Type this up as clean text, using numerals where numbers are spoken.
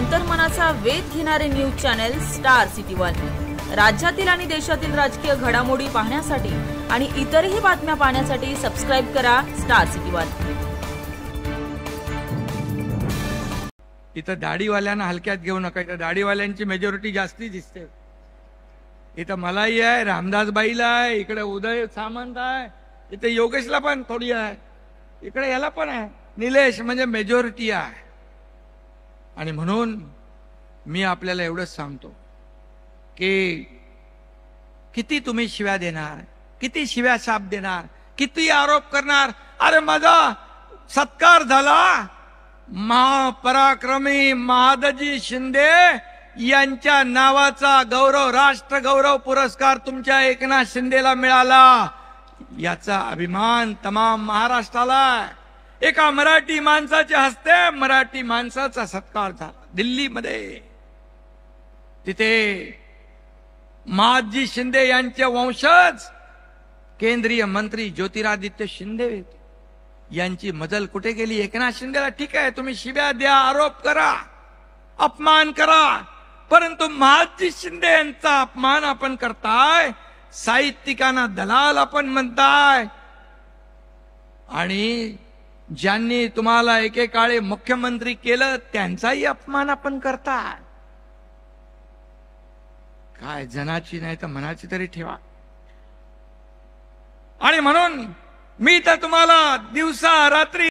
अंतर्मनाचा वेध घेणारे news channel star city one. राज्यातील आणि देशातील राजकीय घडामोडी पाहण्यासाठी आणि इतरही बातम्या पाहण्यासाठी सबस्क्राइब करा स्टार सिटी वन। इथं दाढीवाल्यांना हलक्यात घेऊ नका। इथं दाढीवाल्यांची मेजॉरिटी जास्ती दिसते। इथं मलाही आहे, रामदासबाईला आहे, इकडे उदय सामंत आहे, इथे योगेशला पण थोडी आहे, इकडे याला पण आहे, निलेश, म्हणजे मेजॉरिटी आहे। आणि म्हणून मी आपल्याला एवढंच सांगतो की किती तुम्ही शिव्या देणार, किती शिव्या शाप देणार, किती आरोप करणार। अरे माझा सत्कार झाला, महापराक्रमी महादजी शिंदे यांच्या नावाचा गौरव, राष्ट्र गौरव पुरस्कार तुमच्या एकनाथ शिंदेला मिळाला, याचा अभिमान तमाम महाराष्ट्राला। एका मराठी माणसाच्या हस्ते मराठी माणसाचा सत्कार झाला दिल्लीमध्ये। तिथे महादजी शिंदे यांचे वंशज केंद्रीय मंत्री ज्योतिरादित्य शिंदे यांची मजल कुठे गेली? एकनाथ शिंदेला ठीक आहे, तुम्ही शिव्या द्या, आरोप करा, अपमान करा, परंतु महादजी शिंदे यांचा अपमान आपण करताय, साहित्यिकांना दलाल आपण म्हणताय, आणि ज्यांनी तुम्हाला एकेकाळी मुख्यमंत्री केलं त्यांचाही अपमान आपण करताय। काय जनाची नाही तर मनाची तरी ठेवा। आणि म्हणून मी तर तुम्हाला दिवसा रात्री